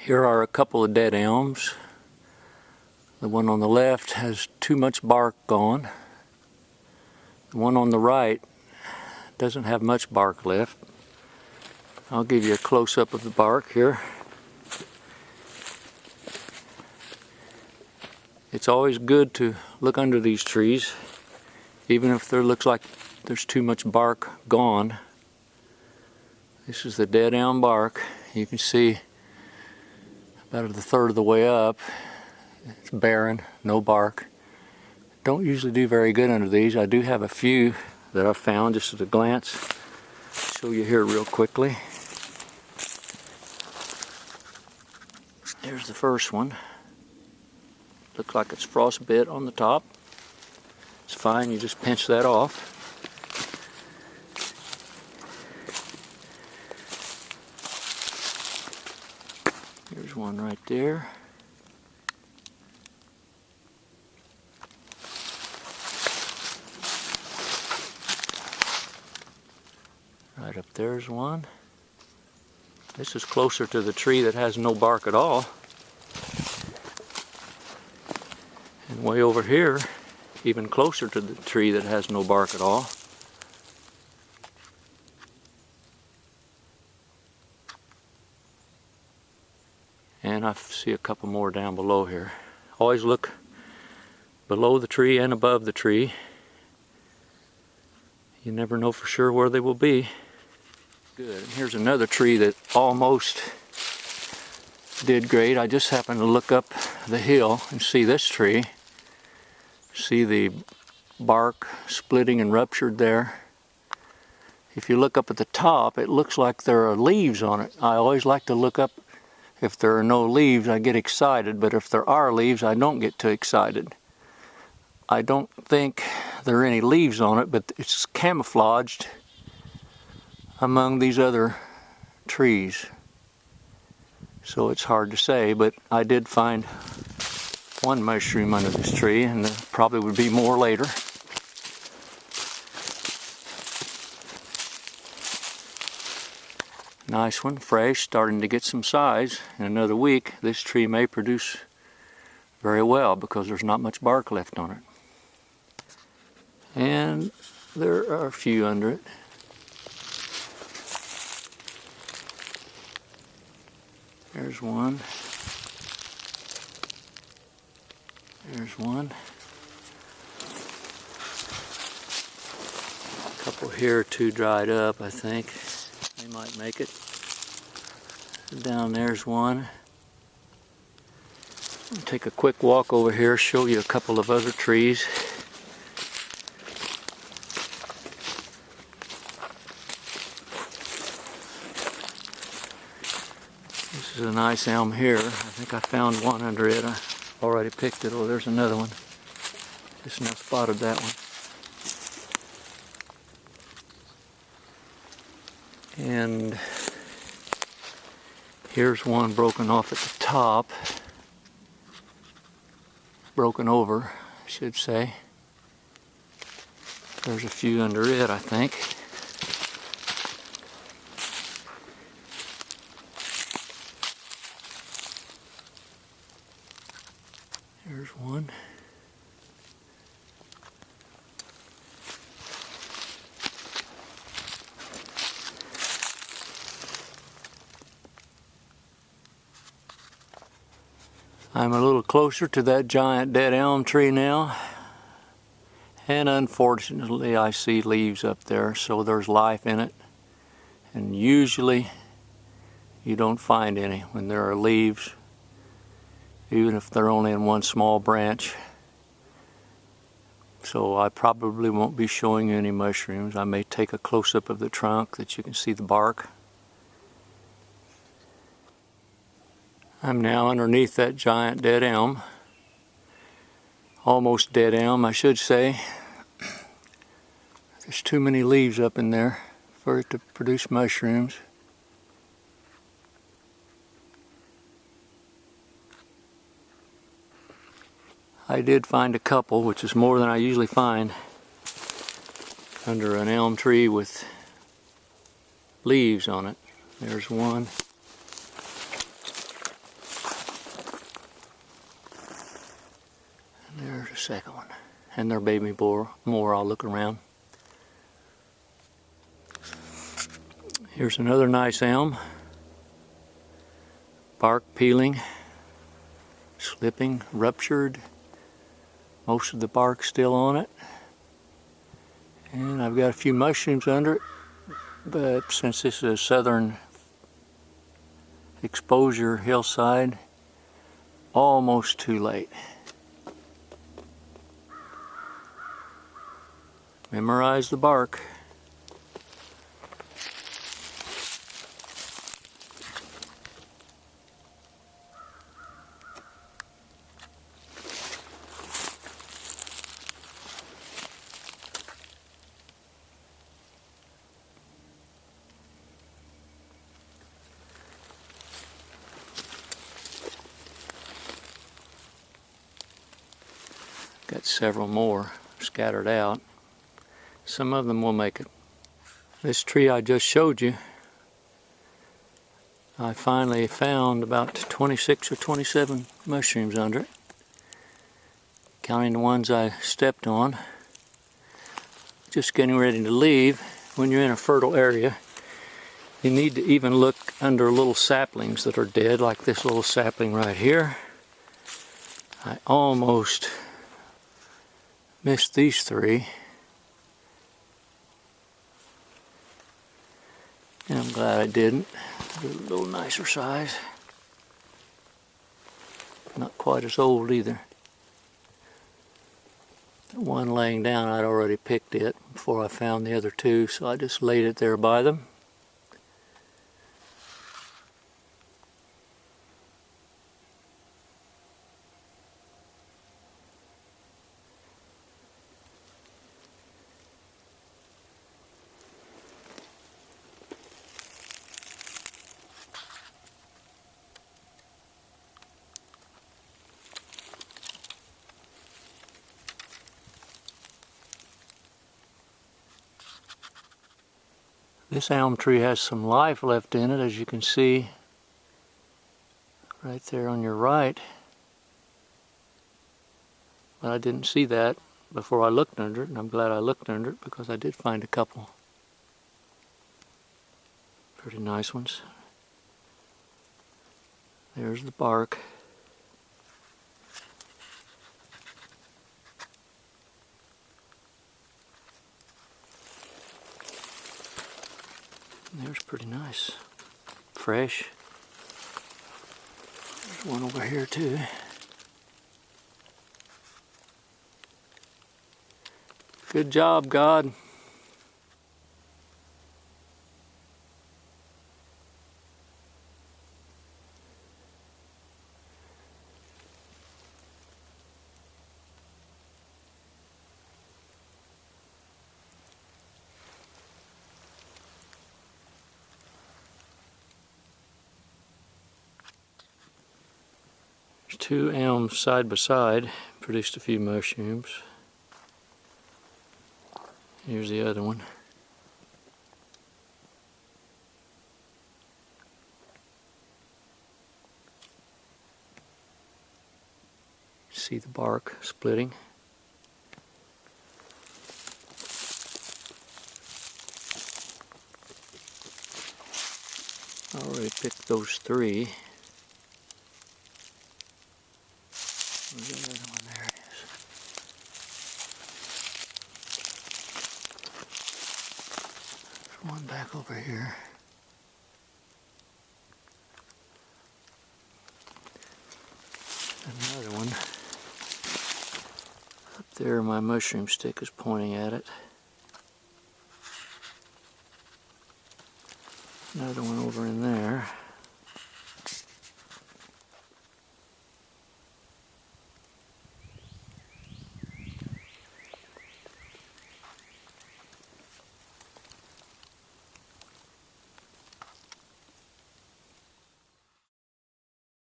Here are a couple of dead elms. The one on the left has too much bark gone. The one on the right doesn't have much bark left. I'll give you a close-up of the bark here. It's always good to look under these trees, even if there looks like there's too much bark gone. This is the dead elm bark. You can see about a third of the way up. It's barren, no bark. Don't usually do very good under these. I do have a few that I've found just at a glance. I'll show you here real quickly. Here's the first one. Looks like it's frostbit on the top. It's fine, you just pinch that off. Here's one right there. Right up there's one. This is closer to the tree that has no bark at all. And way over here, even closer to the tree that has no bark at all. And I see a couple more down below here. Always look below the tree and above the tree. You never know for sure where they will be. Good. And here's another tree that almost did great. I just happened to look up the hill and see this tree. See the bark splitting and ruptured there. If you look up at the top, it looks like there are leaves on it. I always like to look up. If there are no leaves, I get excited, but if there are leaves, I don't get too excited. I don't think there are any leaves on it, but it's camouflaged among these other trees. So it's hard to say, but I did find one mushroom under this tree, and there probably would be more later. Nice one, fresh, starting to get some size. In another week, this tree may produce very well because there's not much bark left on it. And there are a few under it. There's one. There's one. A couple here, two dried up, I think. They might make it. Down there's one. I'll take a quick walk over here, show you a couple of other trees. This is a nice elm here. I think I found one under it. I already picked it. Oh, there's another one. Just now spotted that one. And here's one broken off at the top. Broken over, I should say. There's a few under it, I think. There's one. I'm a little closer to that giant dead elm tree now, and unfortunately I see leaves up there, so there's life in it. And usually you don't find any when there are leaves, even if they're only in one small branch. So I probably won't be showing you any mushrooms. I may take a close-up of the trunk that you can see the bark. I'm now underneath that giant dead elm. Almost dead elm, I should say. There's too many leaves up in there for it to produce mushrooms. I did find a couple, which is more than I usually find, under an elm tree with leaves on it. There's one. second one. And there may be more. I'll look around. Here's another nice elm. Bark peeling, slipping, ruptured. Most of the bark still on it. And I've got a few mushrooms under it, but since this is a southern exposure hillside, almost too late. Memorize the bark. Got several more scattered out. Some of them will make it. This tree I just showed you, I finally found about 26 or 27 mushrooms under it, counting the ones I stepped on. Just getting ready to leave. When you're in a fertile area, you need to even look under little saplings that are dead, like this little sapling right here. I almost missed these three. And I'm glad I didn't. They're a little nicer size. Not quite as old either. The one laying down, I'd already picked it before I found the other two, so I just laid it there by them. This elm tree has some life left in it, as you can see right there on your right. But I didn't see that before I looked under it, and I'm glad I looked under it because I did find a couple pretty nice ones. There's the bark. There's pretty nice, fresh. There's one over here too. Good job, God. There's two elms side by side, produced a few mushrooms. Here's the other one. See the bark splitting. I already picked those three. Where's the other one? There it is. There's one back over here. Another one. Up there, my mushroom stick is pointing at it. Another one over in there.